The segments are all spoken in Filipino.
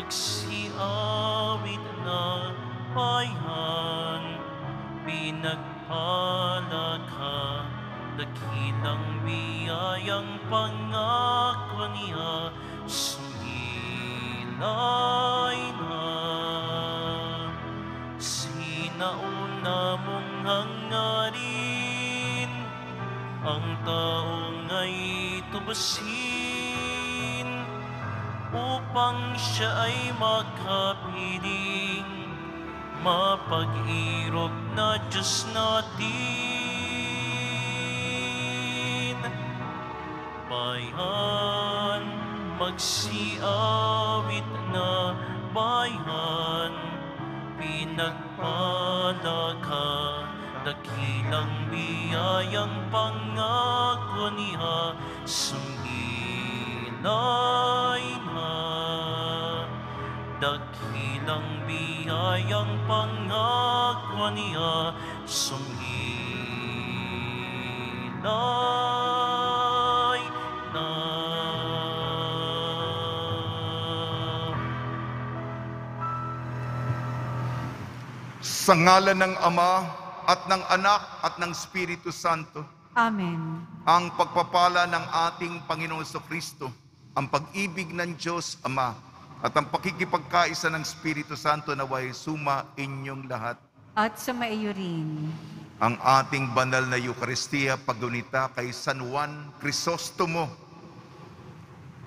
magsiawit na bayan, pinagpala ka, dakilang biyayang pangako niya, sumilay na. Sinauna mong hangarin, ang taong ay tubasin, upang siya ay makapiling, mapag-irog na Diyos natin. Bayan, magsiawit na bayan, pinagpala ka, dakilang biyayang pangako niya, sumilay na. Dakilang biyayang pangako niya, sumilay na. Sa ngalan ng Ama at ng Anak at ng Espiritu Santo. Amen. Ang pagpapala ng ating Panginoong Kristo, ang pag-ibig ng Diyos Ama, at ang pakikipagkaisa ng Espiritu Santo naway suma inyong lahat. At sa maiyo rin. Ang ating banal na Eucharistia paggunita kay San Juan Crisostomo.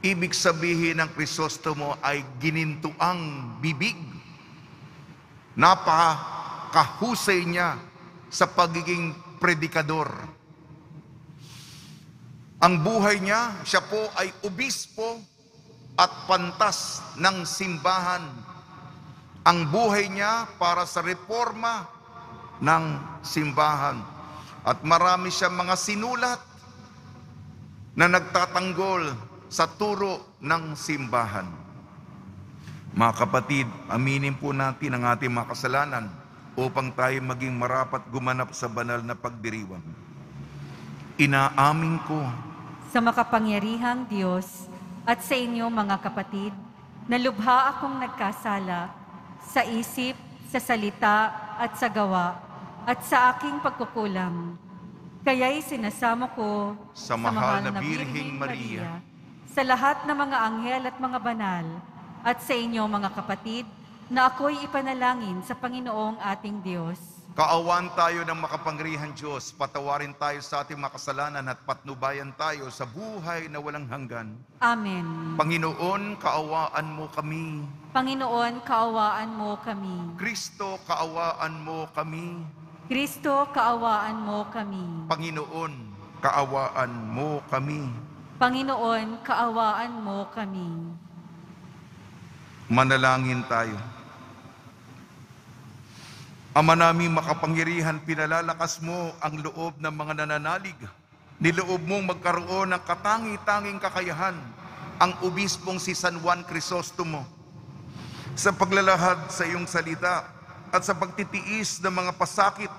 Ibig sabihin ng Crisostomo ay ginintuang bibig. Napakahusay niya sa pagiging predikador. Ang buhay niya, siya po ay obispo at pantas ng simbahan. Ang buhay niya para sa reforma ng simbahan. At marami siyang mga sinulat na nagtatanggol sa turo ng simbahan. Mga kapatid, aminin po natin ang ating mga kasalanan upang tayo maging marapat gumanap sa banal na pagdiriwang. Inaamin ko Sa makapangyarihang Diyos at sa inyo mga kapatid, na lubha akong nagkasala sa isip, sa salita at sa gawa at sa aking pagkukulang. Kaya'y sinasamo ko sa mahal na Birheng Maria, sa lahat ng mga anghel at mga banal, at sa inyo mga kapatid, na ako'y ipanalangin sa Panginoong ating Diyos. kaawaan tayo ng makapangyarihang Diyos, patawarin tayo sa ating makasalanan at patnubayan tayo sa buhay na walang hanggan. Amen. Panginoon, kaawaan mo kami. Panginoon, kaawaan mo kami. Kristo, kaawaan mo kami. Kristo, kaawaan mo kami. Panginoon, kaawaan mo kami. Panginoon, kaawaan mo kami. Manalangin tayo. Ama naming makapangyarihan, pinalalakas mo ang loob ng mga nananalig. Niloob mong magkaroon ng katangi-tanging kakayahan ang obispong si San Juan Crisostomo sa paglalahad sa iyong salita at sa pagtitiis ng mga pasakit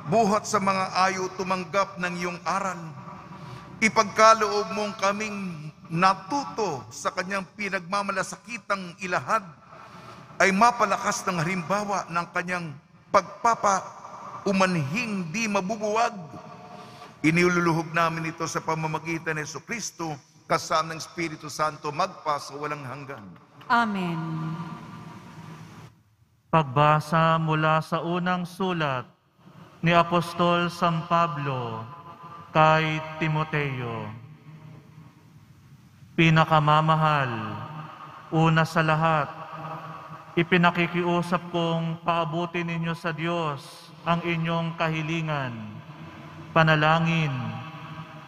buhat sa mga ayaw tumanggap ng iyong aral. Ipagkaloob mong kaming natuto sa kanyang pinagmamalasakitang ilahad ay mapalakas ng halimbawa ng kanyang pagpapaumanhing di mabubuwag. Iniluluhog namin ito sa pamamagitan ni Jesucristo kasama ng Espiritu Santo magpa sa walang hanggan. Amen. Pagbasa mula sa unang sulat ni Apostol San Pablo kay Timoteo. Pinakamamahal, una sa lahat, ipinakikiusap kong paabutin ninyo sa Diyos ang inyong kahilingan, panalangin,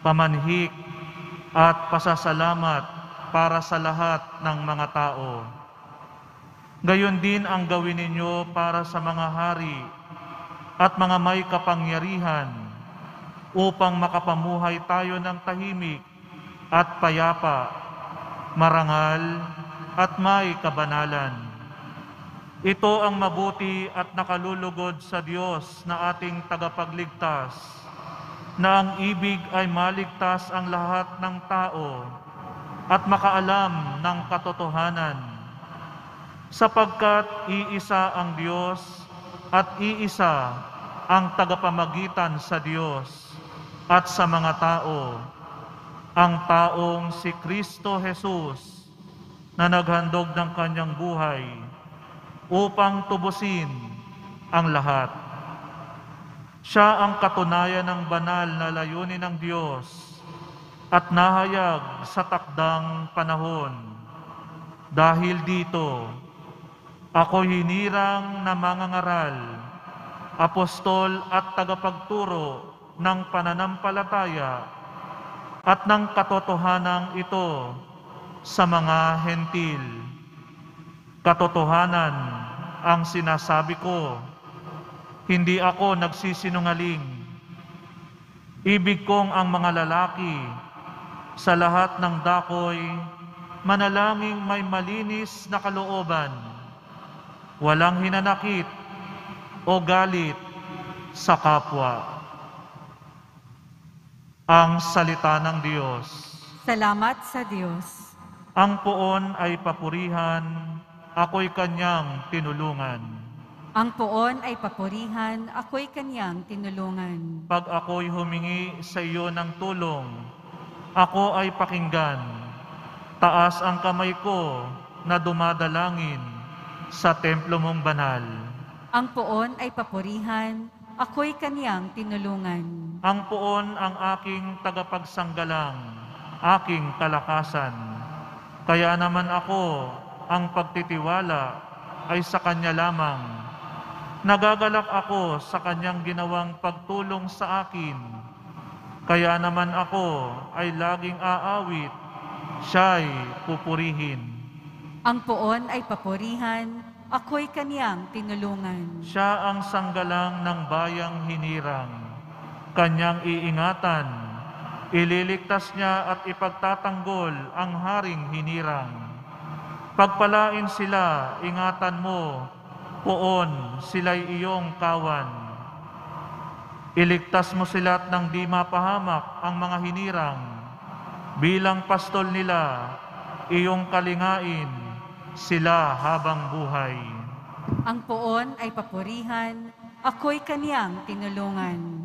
pamanhik, at pasasalamat para sa lahat ng mga tao. Gayon din ang gawin ninyo para sa mga hari at mga may kapangyarihan upang makapamuhay tayo ng tahimik at payapa, marangal at may kabanalan. Ito ang mabuti at nakalulugod sa Diyos na ating tagapagligtas, na ang ibig ay maligtas ang lahat ng tao at makaalam ng katotohanan. sapagkat iisa ang Diyos at iisa ang tagapamagitan sa Diyos at sa mga tao, ang taong si Kristo Jesus na naghandog ng kanyang buhay upang tubusin ang lahat. Siya ang katunayan ng banal na layunin ng Diyos at nahayag sa takdang panahon. Dahil dito, ako hinirang na mangangaral, apostol at tagapagturo ng pananampalataya at ng katotohanan ito sa mga hentil. Katotohanan ang sinasabi ko, hindi ako nagsisinungaling. Ibig kong ang mga lalaki sa lahat ng dakoy manalangin may malinis na kalooban, walang hinanakit o galit sa kapwa. Ang salita ng Diyos. Salamat sa Diyos. Ang poon ay papurihan, ako'y kanyang tinulungan. Ang poon ay papurihan, ako'y kanyang tinulungan. Pag ako'y humingi sa iyo ng tulong, ako ay pakinggan. Taas ang kamay ko na dumadalangin sa templo mong banal. Ang poon ay papurihan, ako'y kanyang tinulungan. Ang poon ang aking tagapagsanggalang, aking kalakasan. Kaya naman ako, ang pagtitiwala ay sa Kanya lamang. Nagagalak ako sa Kanyang ginawang pagtulong sa akin. Kaya naman ako ay laging aawit, siya'y pupurihin. Ang poon ay papurihan, ako'y kanyang tinulungan. Siya ang sanggalang ng bayang hinirang. Kanyang iingatan, ililigtas niya at ipagtatanggol ang haring hinirang. Pagpalain sila, ingatan mo, poon sila'y iyong kawan. Iligtas mo sila't ng di mapahamak ang mga hinirang. Bilang pastol nila, iyong kalingain sila habang buhay. Ang poon ay papurihan, ako'y kanyang tinulungan.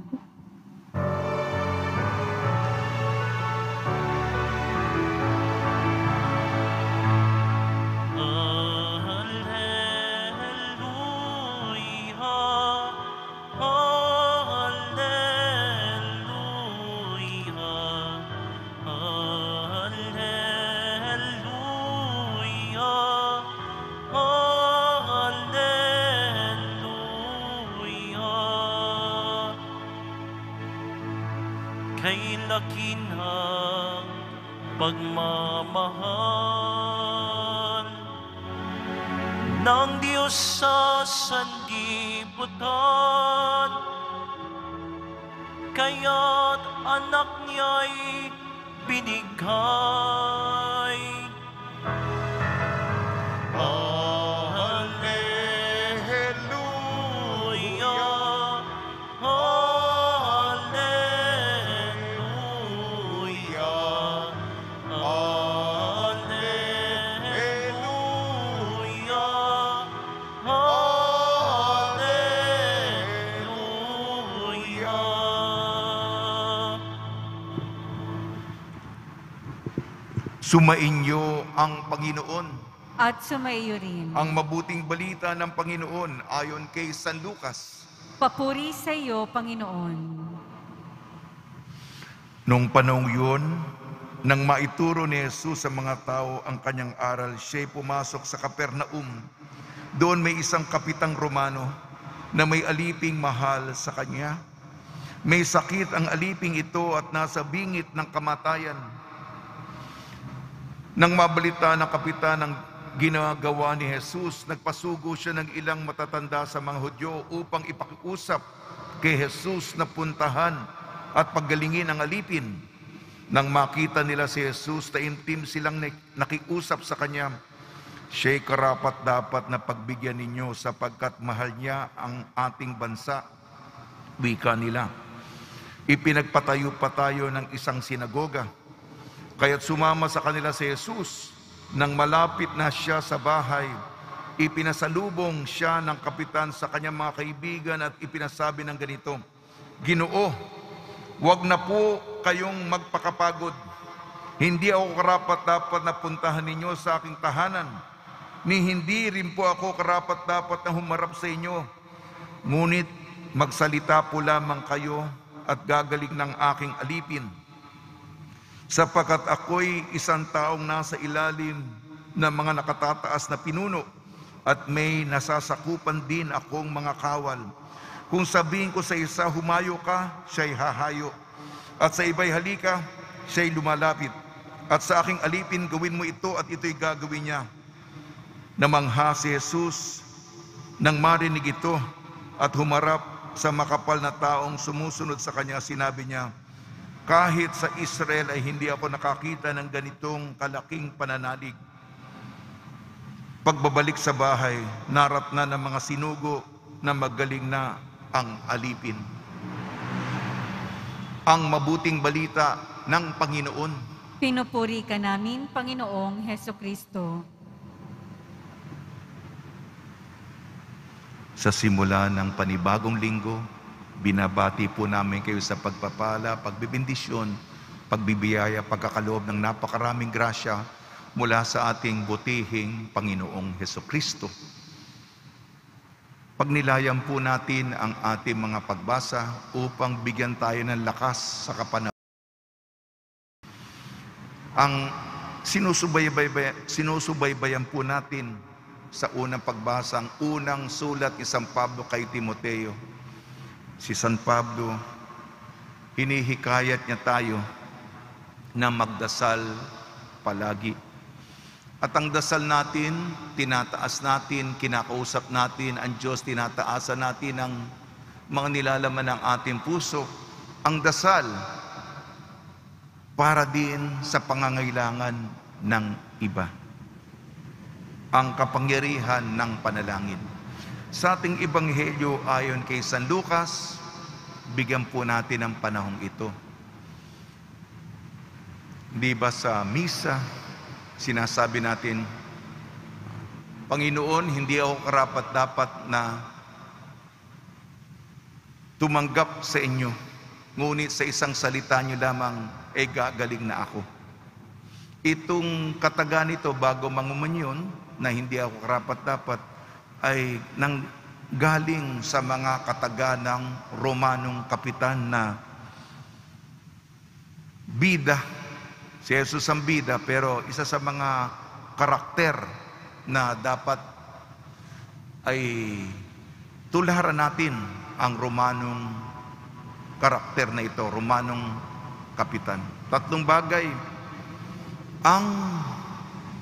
Kay laki ng pagmamahal ng Diyos sa sanlibutan, kaya't anak niya'y binigay. Sumainyo ang Panginoon. At sumaiyo rin. Ang mabuting balita ng Panginoon ayon kay San Lucas. Papuri sa iyo, Panginoon. Noong panahong yun, nang maituro ni Jesus sa mga tao ang kanyang aral, siya'y pumasok sa Capernaum. Doon may isang kapitang Romano na may aliping mahal sa kanya. May sakit ang aliping ito at nasa bingit ng kamatayan. Nang mabalita ng kapitan ng ginagawa ni Jesus, nagpasugo siya ng ilang matatanda sa mga Hudyo upang ipakiusap kay Jesus na puntahan at paggalingin ang alipin. Nang makita nila si Jesus, taimtim silang nakiusap sa kanya, siya'y karapat-dapat na pagbigyan ninyo sapagkat mahal niya ang ating bansa. Wika nila. Ipinagpatayo pa tayo ng isang sinagoga. Kaya't sumama sa kanila si Jesus. Nang malapit na siya sa bahay, ipinasalubong siya ng kapitan sa kanyang mga kaibigan at ipinasabi ng ganito, Ginoo, huwag na po kayong magpakapagod. Hindi ako karapat-dapat na puntahan ninyo sa aking tahanan, ni hindi rin po ako karapat-dapat na humarap sa inyo. Ngunit magsalita po lamang kayo at gagaling ng aking alipin. Sapagkat ako'y isang taong nasa ilalim ng mga nakatataas na pinuno at may nasasakupan din akong mga kawal. Kung sabihin ko sa isa, humayo ka, siya'y hahayo. At sa iba'y halika, siya'y lumalapit. At sa aking alipin, gawin mo ito at ito'y gagawin niya. Namangha si Jesus nang marinig ito at humarap sa makapal na taong sumusunod sa kanya. Sinabi niya, kahit sa Israel ay hindi ako nakakita ng ganitong kalaking pananalig. Pagbabalik sa bahay, naratna ng mga sinugo na magaling na ang alipin. Ang mabuting balita ng Panginoon. Pinupuri ka namin, Panginoong Hesukristo. Sa simula ng panibagong linggo, binabati po namin kayo sa pagpapala, pagbibindisyon, pagbibiyaya, pagkakaloob ng napakaraming grasya mula sa ating butihing Panginoong Hesukristo. Pagnilayan po natin ang ating mga pagbasa upang bigyan tayo ng lakas sa kapanahunan. Ang sinusubaybayan po natin sa unang pagbasa, ang unang sulat ni San Pablo kay Timoteo. Si San Pablo, hinihikayat niya tayo na magdasal palagi. At ang dasal natin, tinataas natin, kinakausap natin ang Diyos, tinataasan natin ang mga nilalaman ng ating puso. Ang dasal para din sa pangangailangan ng iba. Ang kapangyarihan ng panalangin. Sa ating ebanghelyo ayon kay San Lucas, bigyan po natin ang panahong ito. Di ba sa misa, sinasabi natin, Panginoon, hindi ako karapat-dapat na tumanggap sa inyo. Ngunit sa isang salita niyo lamang, gagaling na ako. Itong kataga nito bago mangumunyon, na hindi ako karapat-dapat, ay galing sa mga kataga ng Romanong kapitan na bida. Si Jesus ang bida, pero isa sa mga karakter na dapat ay tularan natin ang Romanong karakter na ito, Romanong kapitan. Tatlong bagay. Ang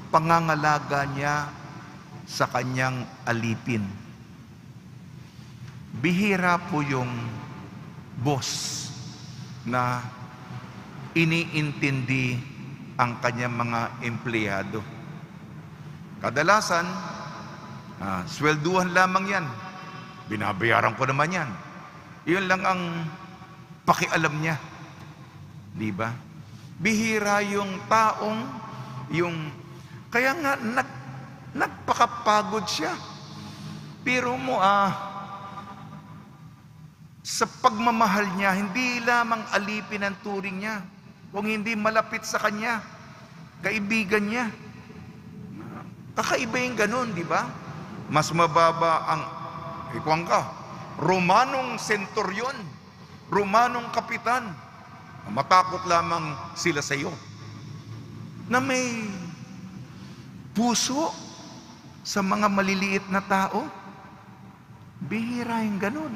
pangangalaga niya sa kanyang alipin. Bihira po yung boss na iniintindi ang kanyang mga empleyado. Kadalasan, swelduhan lamang yan. Binabayaran ko naman yan. Yun lang ang pakialam niya. Di ba? Bihira yung taong, kaya nga nagpakapagod siya. Pero mo, sa pagmamahal niya, hindi lamang alipin ang turing niya, kung hindi malapit sa kanya, kaibigan niya. Kakaiba yung ganun, di ba? Mas mababa ang, ikuwang ka, Romanong centurion, Romanong kapitan. Matakot lamang sila sa iyo. Na may puso sa mga maliliit na tao. Bihira yung ganun,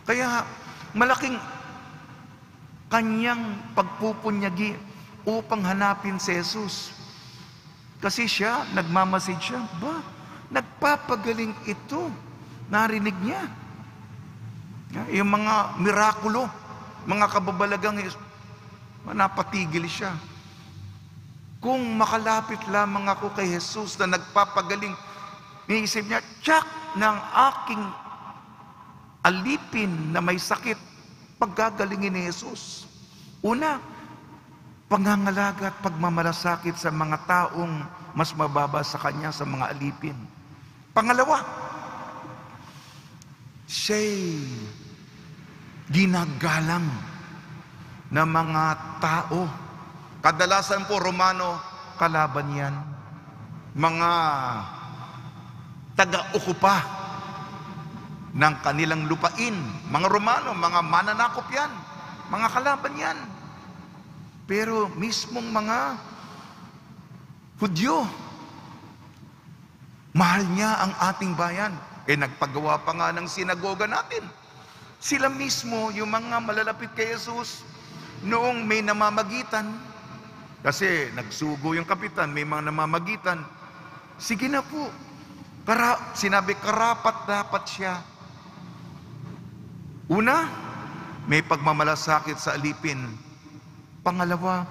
Kaya malaking kanyang pagpupunyagi upang hanapin si Jesus. Kasi siya, nagmamasid siya, nagpapagaling ito. Narinig niya. Yung mga mirakulo, mga kababalagang, napatigil siya. Kung makalapit lamang ako kay Jesus na nagpapagaling, iniisip niya, tsak ng aking alipin na may sakit, paggagalingin ni Jesus. Una, pangangalaga at pagmamalasakit sa mga taong mas mababa sa kanya, sa mga alipin. Pangalawa, siya'y ginagalang ng mga tao. Kadalasan po, Romano, kalaban yan. Mga taga-okupa ng kanilang lupain. Mga Romano, mga mananakop yan. Mga kalaban yan. Pero mismong mga Hudyo, mahal niya ang ating bayan. Nagpagawa pa nga ng sinagoga natin. Sila mismo, yung mga malalapit kay Jesus, noong may namamagitan, kasi nagsugo yung kapitan, may mga namamagitan, sige na po. Sinabi, karapat dapat siya. Una, may pagmamalasakit sa alipin. Pangalawa,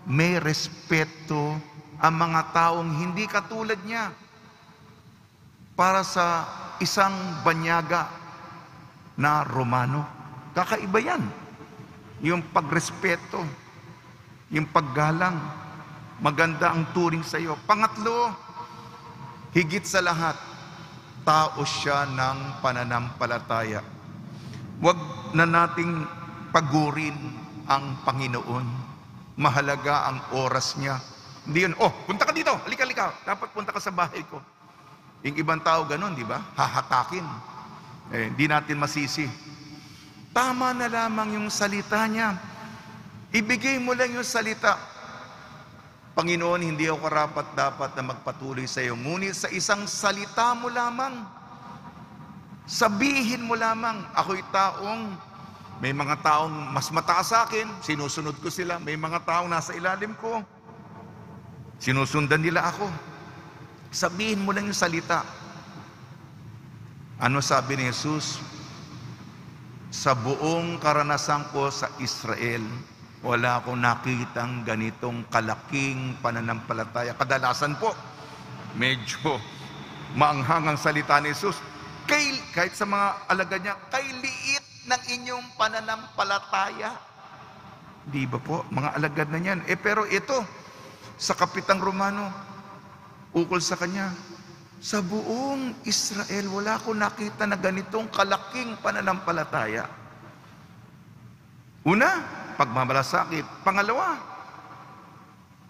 may respeto ang mga taong hindi katulad niya para sa isang banyaga na Romano. Kakaiba yan. Yung pagrespeto, yung paggalang, maganda ang turing sa iyo. Pangatlo, higit sa lahat, tao siya ng pananampalataya. Huwag na nating pagurin ang Panginoon. Mahalaga ang oras niya. Hindi yun, punta ka dito, halika. Dapat punta ka sa bahay ko. Yung ibang tao ganun, di ba? Hahatakin. Hindi natin masisi. Tama na lamang yung salita niya. Ibigay mo lang yung salita. Panginoon, hindi ako karapat dapat na magpatuloy sa iyo. Ngunit sa isang salita mo lamang, sabihin mo lamang, ako'y taong, may mga taong mas mataas sa akin, sinusunod ko sila. May mga taong nasa ilalim ko, sinusundan nila ako. Sabihin mo lang yung salita. Ano sabi ni Jesus? Sa buong karanasan ko sa Israel, wala akong nakitang ganitong kalaking pananampalataya. Kadalasan po, medyo maanghangang salita ni Jesus. Kahit sa mga alagad niya, kay liit ng inyong pananampalataya. Di ba po? Mga alagad na yan. Pero ito, sa kapitang Romano, ukol sa kanya, sa buong Israel, wala akong nakita na ganitong kalaking pananampalataya. Una, pagmamalasakit. Pangalawa,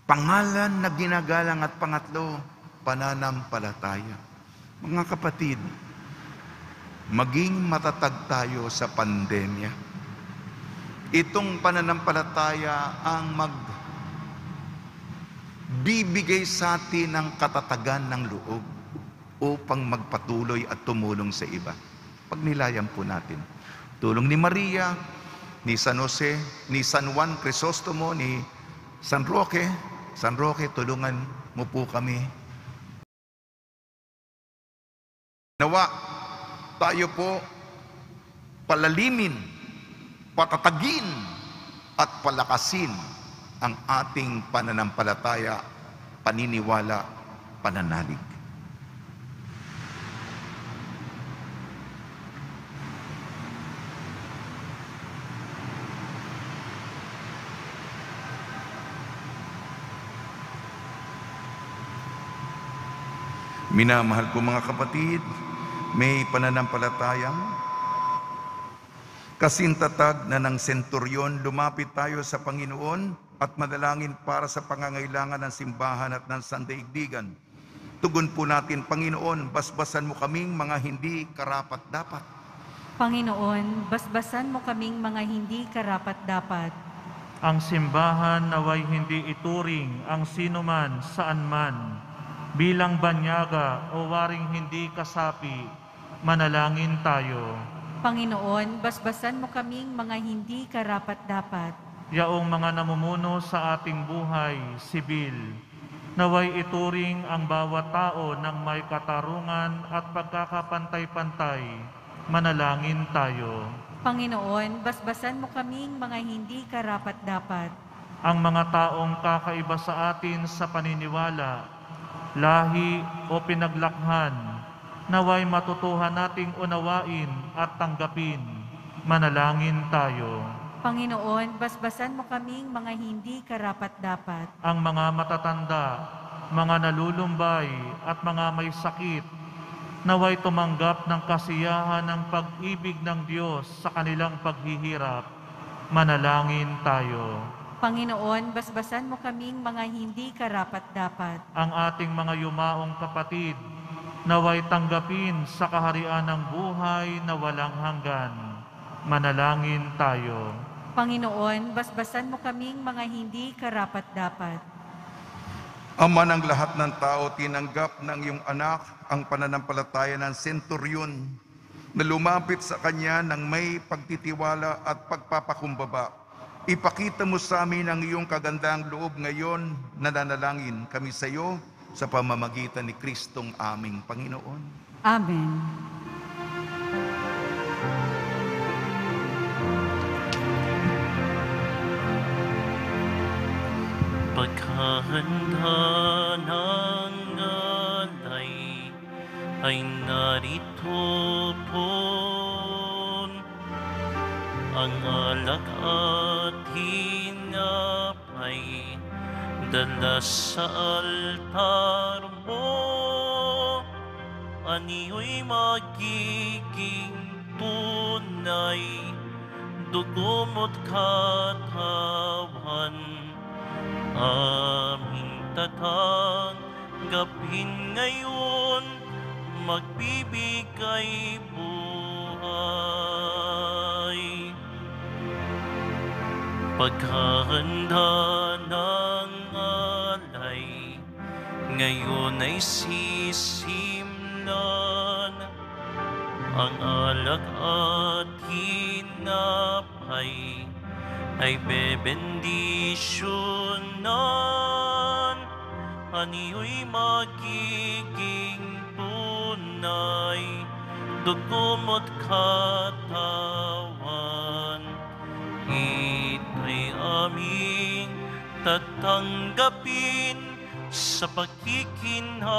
pangalan na ginagalang. At pangatlo, pananampalataya. Mga kapatid, maging matatag tayo sa pandemya. Itong pananampalataya ang magbibigay sa atin ng katatagan ng loob upang magpatuloy at tumulong sa iba. Pagnilayan po natin. Tulong ni Maria, ni San Jose, ni San Juan Crisostomo, ni San Roque. San Roque, tulungan mo po kami. Nawa, tayo po palalimin, patatagin, at palakasin ang ating pananampalataya, paniniwala, pananalig. Minamahal ko mga kapatid, may pananampalatayang kasintatag na ng senturyon, lumapit tayo sa Panginoon at manalangin para sa pangangailangan ng simbahan at ng sandaigdigan. Tugon po natin, Panginoon, basbasan mo kaming mga hindi karapat-dapat. Panginoon, basbasan mo kaming mga hindi karapat-dapat. Ang simbahan naway hindi ituring ang sinuman saan man bilang banyaga o waring hindi kasapi. Manalangin tayo. Panginoon, basbasan mo kaming mga hindi karapat-dapat. Yaong mga namumuno sa ating buhay, sibil, naway ituring ang bawat tao ng may katarungan at pagkakapantay-pantay. Manalangin tayo. Panginoon, basbasan mo kaming mga hindi karapat-dapat. Ang mga taong kakaiba sa atin sa paniniwala, lahi o pinaglakhan, naway matutuhan nating unawain at tanggapin. Manalangin tayo. Panginoon, basbasan mo kaming mga hindi karapat-dapat. Ang mga matatanda, mga nalulumbay at mga may sakit, naway tumanggap ng kasiyahan ng pag-ibig ng Diyos sa kanilang paghihirap. Manalangin tayo. Panginoon, basbasan mo kaming mga hindi karapat-dapat. Ang ating mga yumaong kapatid, naway tanggapin sa kaharian ng buhay na walang hanggan. Manalangin tayo. Panginoon, basbasan mo kaming mga hindi karapat-dapat. Ama ng lahat ng tao, tinanggap ng iyong anak ang pananampalataya ng senturyon na lumapit sa kanya ng may pagtitiwala at pagpapakumbaba. Ipakita mo sa amin ang iyong kagandang loob ngayon. Nananalangin kami sa iyo sa pamamagitan ni Kristong aming Panginoon. Amen. Paghahanda ng alay ay narito po ang alak at hinapay dala sa altar mo. Aniyo'y magiging tunay, dugo mo't katawan, aming tatanggapin ngayon, magbibigay buhay. Paghahanda ng alay, ngayon ay sisimlan, ang alak at hinapay ay bebendisyonan. Aniyo'y magiging tunay, dugo mo't katawan, ito'y aming tatanggapin sa pakikinhabang.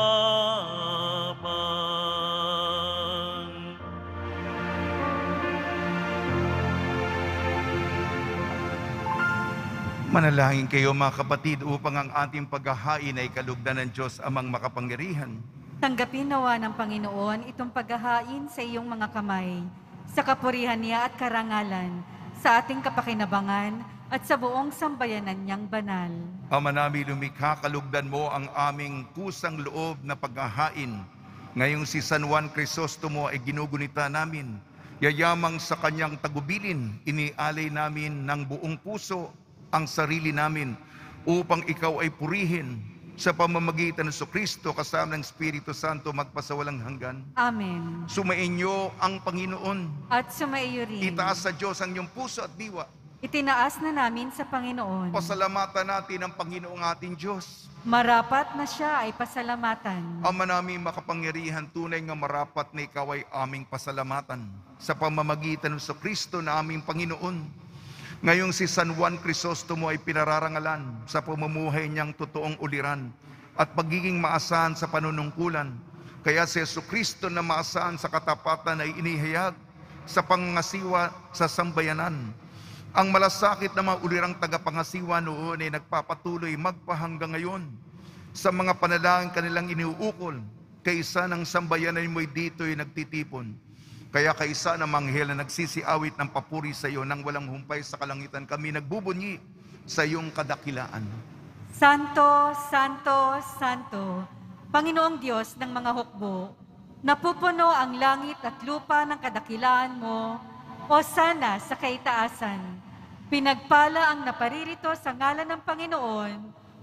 Manalangin kayo mga kapatid upang ang ating paghahain ay kalugdan ng Diyos amang makapangyarihan. Tanggapin nawa ng Panginoon itong paghahain sa iyong mga kamay, sa kapurihan niya at karangalan, sa ating kapakinabangan at sa buong sambayanan niyang banal. Ama namin lumikha, kalugdan mo ang aming kusang loob na paghahain. Ngayong si San Juan Crisostomo ay ginugunita namin. Yayamang sa kanyang tagubilin, inialay namin ng buong puso ang sarili namin upang ikaw ay purihin sa pamamagitan ng Kristo kasama ng Espiritu Santo magpasawalang hanggan. Amen. Sumainyo ang Panginoon. At sumaiyo rin. Itaas sa Diyos ang iyong puso at diwa. Itinaas na namin sa Panginoon. Pasalamatan natin ang Panginoong ating Diyos. Marapat na siya ay pasalamatan. Ama namin makapangyarihan, tunay nga marapat na ikaw ay aming pasalamatan sa pamamagitan ng Kristo na aming Panginoon. Ngayong si San Juan Crisostomo ay pinararangalan sa pamumuhay niyang totoong uliran at pagiging maasahan sa panunungkulan. Kaya si Kristo na maasahan sa katapatan ay inihayag sa pangangasiwa sa sambayanan. Ang malasakit na mga ulirang tagapangasiwa noon ay nagpapatuloy magpahanggang ngayon sa mga panalangin kanilang iniuukol. Kaysa ng sambayanan mo'y dito'y nagtitipon. Kaya kaysa ng manghel na nagsisiawit ng papuri sa iyo nang walang humpay sa kalangitan, kami nagbubunyi sa iyong kadakilaan. Santo, Santo, Santo, Panginoong Diyos ng mga hukbo, napupuno ang langit at lupa ng kadakilaan mo, o sana sa kaitaasan. Pinagpala ang naparirito sa ngalan ng Panginoon,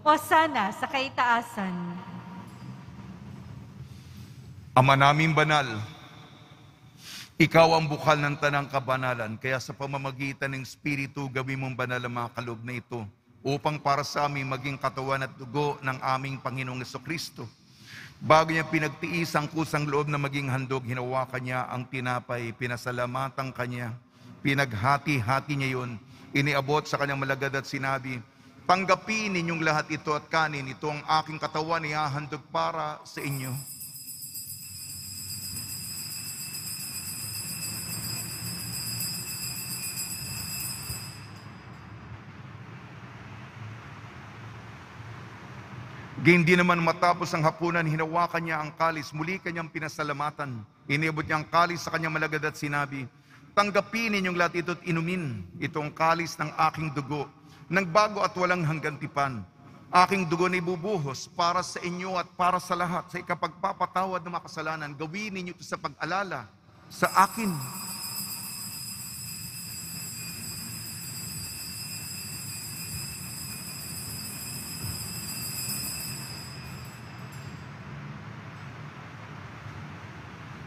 o sana sa kaitaasan. Ama naming banal, ikaw ang bukal ng tanang kabanalan, kaya sa pamamagitan ng Espiritu, gawin mong banal ang mga kaloob na ito, upang para sa amin maging katawan at dugo ng aming Panginoong Jesucristo. Bago niya pinagtiis ang kusang loob na maging handog, hinawakan niya ang tinapay, pinasalamatan kanya, pinaghati-hati niya yun, iniabot sa kanyang malagad at sinabi, tanggapin ninyong lahat ito at kanin, ito ang aking katawan, ihahandog para sa inyo. Gayon din naman matapos ang hapunan, hinawakan niya ang kalis, muli kanyang pinasalamatan. Inibot niya ang kalis sa kanyang malagad at sinabi, tanggapin ninyong lahat ito at inumin itong kalis ng aking dugo, ng bago at walang hanggang tipan. Aking dugo na ibubuhos para sa inyo at para sa lahat sa ikapagpapatawad ng mga kasalanan. Gawin ninyo ito sa pag-alala sa akin.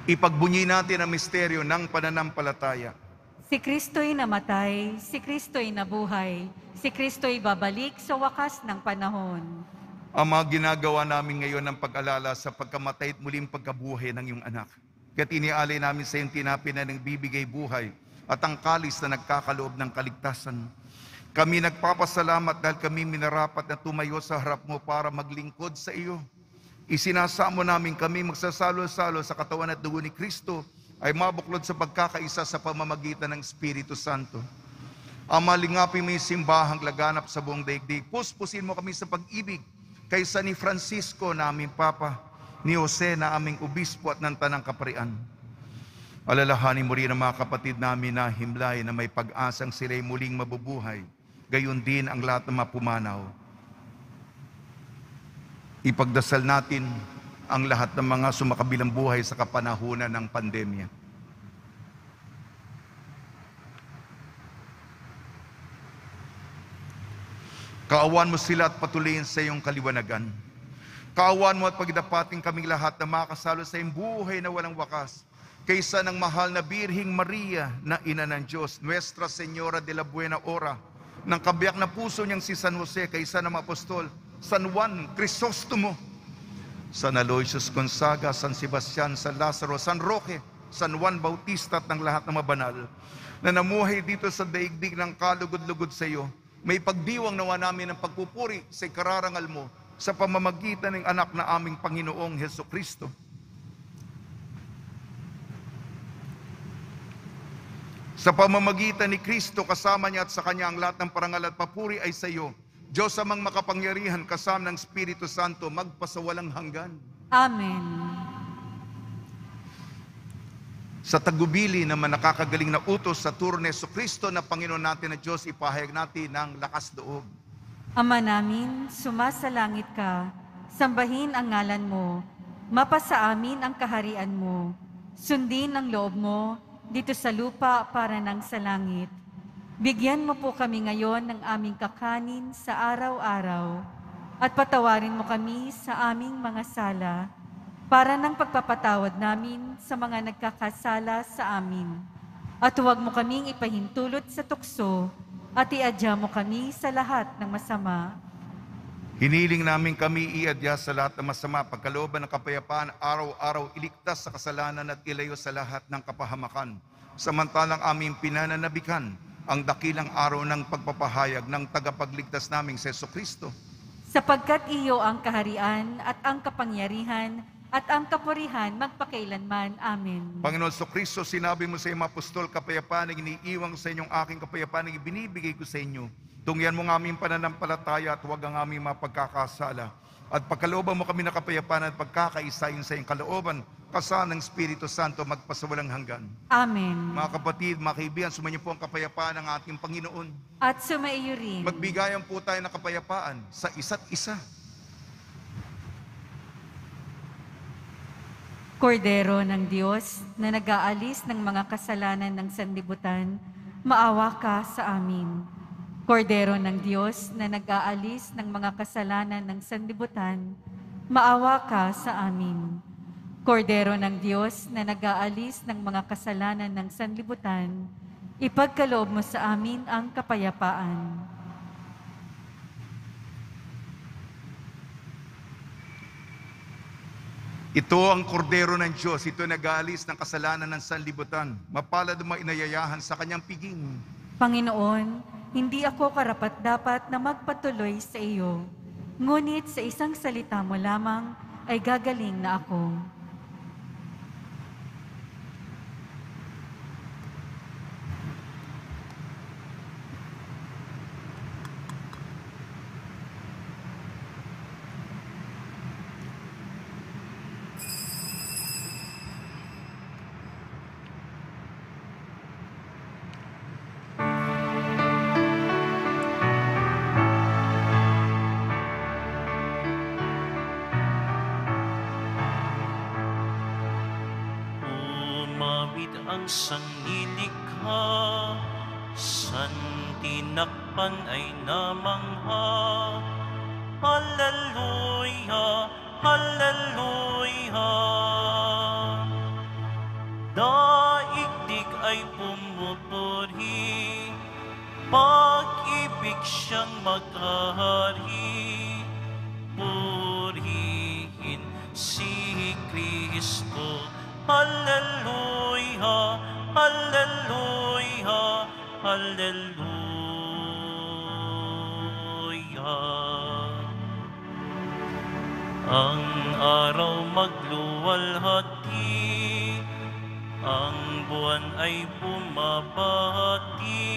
Ipagbunyi natin ang misteryo ng pananampalataya. Si Kristo'y namatay, si Kristo'y nabuhay, si Kristo'y babalik sa wakas ng panahon. Ama, ginagawa namin ngayon ng pag-alala sa pagkamatay at muling pagkabuhay ng iyong anak. Kaya't inialay namin sa iyong tinapay na nagbibigay buhay at ang kalis na nagkakaloob ng kaligtasan. Kami nagpapasalamat dahil kami minarapat na tumayo sa harap mo para maglingkod sa iyo. Isinasamo namin kami magsasalo-salo sa katawan at dugo ni Kristo ay mabuklod sa pagkakaisa sa pamamagitan ng Espiritu Santo. Ama, lingapin mo yung simbahang laganap sa buong daigdig. Puspusin mo kami sa pag-ibig kaysa ni Francisco na aming Papa, ni Jose na aming Obispo at ng Tanang Kaparian. Alalahanin mo rin ang mga kapatid namin na himlay na may pag-asang sila'y muling mabubuhay. Gayon din ang lahat ng mapumanaw. Ipagdasal natin ang lahat ng mga sumakabilang buhay sa kapanahunan ng pandemya. Kaawan mo sila at patuloyin sa iyong kaliwanagan. Kaawan mo at pagdapating kaming lahat na makasalo sa iyong buhay na walang wakas, kaysa ng mahal na Birhing Maria na Ina ng Diyos, Nuestra Señora de la Buena Hora, ng kabiyak na puso niyang si San Jose, kaysa ng apostol, San Juan Crisostomo, San Aloysius Gonzaga, San Sebastian, San Lazaro, San Roque, San Juan Bautista at ng lahat ng mabanal na namuhay dito sa daigdig ng kalugod-lugod sa iyo. May pagdiwang nawa namin ng pagpupuri sa ikararangal mo sa pamamagitan ng anak na aming Panginoong Hesukristo. Sa pamamagitan ni Kristo, kasama niya at sa Kanya ang lahat ng parangal at papuri ay sa iyo, Diyos amang makapangyarihan kasama ng Espiritu Santo, magpasawalang hanggan. Amen. Sa tagubili naman nakakagaling na utos sa turo ni Jesucristo na Panginoon natin na Diyos, ipahayag natin ng lakas loob. Ama namin, sumasalangit ka, sambahin ang ngalan mo, mapasa amin ang kaharian mo, sundin ang loob mo dito sa lupa para nang sa langit. Bigyan mo po kami ngayon ng aming kakanin sa araw-araw at patawarin mo kami sa aming mga sala para ng pagpapatawad namin sa mga nagkakasala sa amin. At huwag mo kaming ipahintulot sa tukso at iadya mo kami sa lahat ng masama. Hiniling namin kami iadya sa lahat ng masama, pagkalooban ng kapayapaan, araw-araw iligtas sa kasalanan at ilayo sa lahat ng kapahamakan. Samantalang aming pinananabikan ang dakilang araw ng pagpapahayag ng tagapagligtas naming si Jesucristo. Sapagkat iyo ang kaharian at ang kapangyarihan at ang kapurihan magpakailanman. Amen. Panginoon Jesucristo, sinabi mo sa iyong apostol, kapayapaan ang iniiwang sa inyong aking kapayapaan ang ibinibigay ko sa inyo. Tungyan mo ng aming pananampalataya at huwag ang aming mapagkakasala. At pagkalooban mo kami na kapayapaan at pagkakaisayin sa iyong kalooban, kasama ng Espiritu Santo magpasawalang hanggan. Amen. Mga kapatid, mga kaibigan, sumainyo po ang kapayapaan ng ating Panginoon. At sumaiyo rin. Magbigayan po tayo ng kapayapaan sa isa't isa. Kordero ng Diyos na nag-aalis ng mga kasalanan ng sanlibutan, maawa ka sa amin. Kordero ng Diyos na nag-aalis ng mga kasalanan ng sanlibutan, maawa ka sa amin. Kordero ng Diyos na nag-aalis ng mga kasalanan ng sanlibutan, ipagkaloob mo sa amin ang kapayapaan. Ito ang kordero ng Diyos, ito nag-aalis ng kasalanan ng sanlibutan. Mapalad ang mga inayayahan sa kanyang piging. Panginoon, hindi ako karapat-dapat na magpatuloy sa iyo. Ngunit sa isang salita mo lamang ay gagaling na ako. David ang sanlilikha, san tinakpan ay namangha. Hallelujah, hallelujah. Daigdig ay pumupuri, pag-ibig siyang maghahari. Purihin si Kristo. Hallelujah, hallelujah, hallelujah. Ang araw magluwalhati, ang buwan ay bumabati.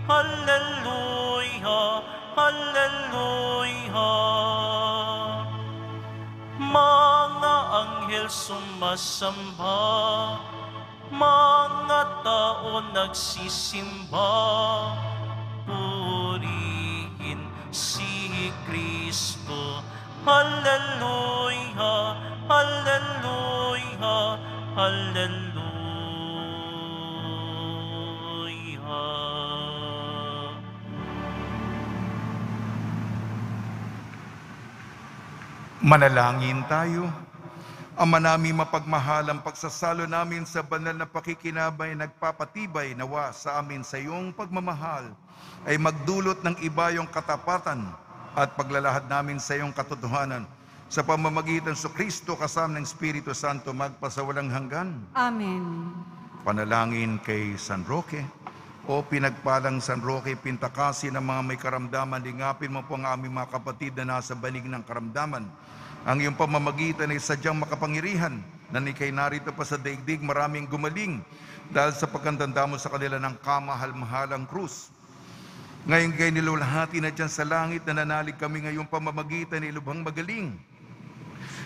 Hallelujah, hallelujah. Mga anghel sumasamba, mga tao nagsisimba. Purihin si Kristo. Hallelujah, hallelujah, hallelujah. Manalangin tayo. Ama namin mapagmahal, ang pagsasalo namin sa banal na pakikinabay nagpapatibay nawa sa amin sa iyong pagmamahal ay magdulot ng ibayong katapatan at paglalahad namin sa iyong katotohanan sa pamamagitan sa Kristo kasama ng Espiritu Santo magpasawalang hanggan. Amen. Panalangin kay San Roque. O pinagpalang San Roque, pintakasi ng mga may karamdaman, lingapin mo po ang aming mga kapatid na nasa banig ng karamdaman. Ang iyong pamamagitan ay sadyang makapangyarihan na ikay narito pa sa daigdig, maraming gumaling dahil sa pagkantanda mo sa kanila ng kamahal-mahalang krus. Ngayon kay nilulahati na dyan sa langit, na nanalig kami ngayong pamamagitan ni Lubhang Magaling.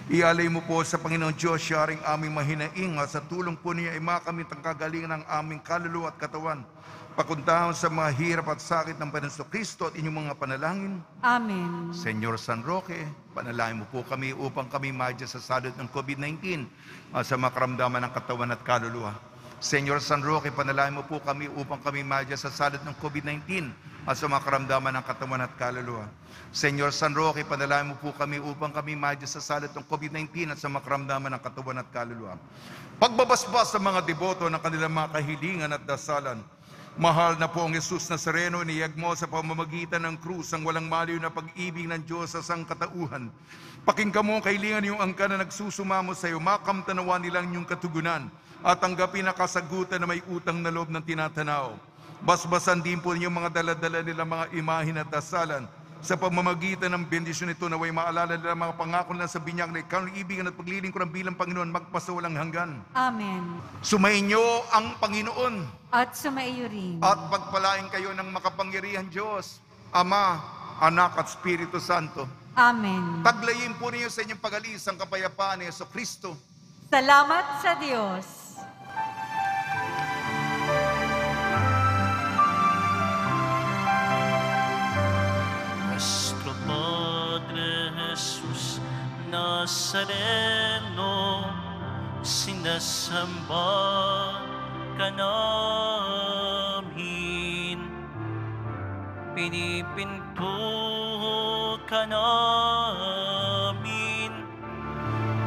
Ialay mo po sa Panginoong Diyos, siyaring aming mahinaing at sa tulong po niya ay makamit ang kagalingan ng aming kaluluwa at katawan. Pakuntahan sa mga hirap at sakit ng Panginoon Kristo at inyong mga panalangin. Amen. Senyor San Roque, panalangin mo po kami upang kami madya sa salot ng COVID-19 at sa mga karamdaman ng katawan at kaluluwa. Senyor San Roque, panalangin mo po kami upang kami madya sa salot ng COVID-19 at sa mga karamdaman ng katawan at kaluluwa. Senyor San Roque, panalangin mo po kami upang kami madya sa salot ng COVID-19 at sa mga karamdaman ng katawan at kaluluwa. Pagbabasbas sa mga deboto ng kanilang mga kahilingan at dasalan, mahal na po ang Jesus Nazareno, iniyag mo sa pamamagitan ng krus ang walang maliw na pag-ibig ng Diyos sa sangkatauhan. Pakinggan mo ang kahilingan yung angka na nagsusumamo sa iyo, makamtanawa nilang yung katugunan at tanggapin na kasagutan na may utang na loob ng tinatanaw. Basbasan din po niyo mga daladala nila mga imahin at dasalan. Sa pamamagitan ng bendisyon nito naway maalala nila mga pangako na sa binyag na ikaw ng ibigan at paglilingkuran bilang Panginoon magpasawalang hanggan. Amen. Sumayin niyo ang Panginoon At sumaiyo rin. at pagpalain kayo ng makapangyarihan Diyos, Ama, Anak at Espiritu Santo. Amen. Taglayin po niyo sa inyong pag-alis ang kapayapaan ni Jesucristo. Salamat sa Diyos. Nuestro Padre Jesus Nazareno, sinasamba ka namin, pinipinto ka namin,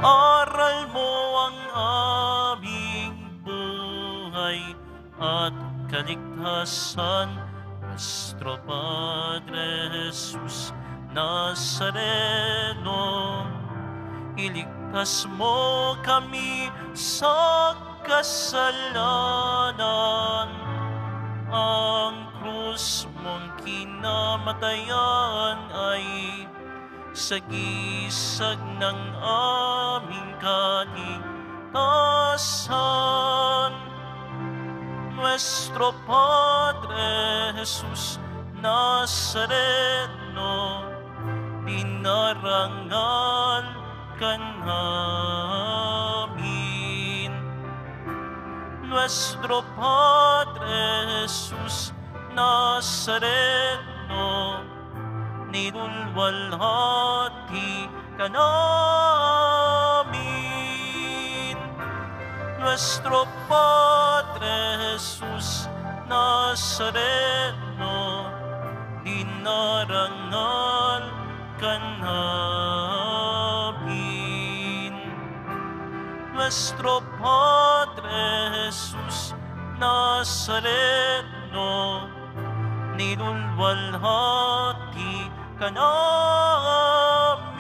aral mo ang aming buhay at kaligtasan. Nuestro Padre Jesus Nazareno, iligtas mo kami sa kasalanan. Ang krus mong kinamatayan ay sagisag ng aming kaligtasan. Nuestro Padre Jesus Nazareno, dinarangal ka namin. Nuestro Padre Jesus Nazareno, nilulwalhati ka namin. nuestro Padre Jesús Nazareno, dinarangal ka namin. Nuestro Padre Jesús Nazareno, nilulwalhati ka namin.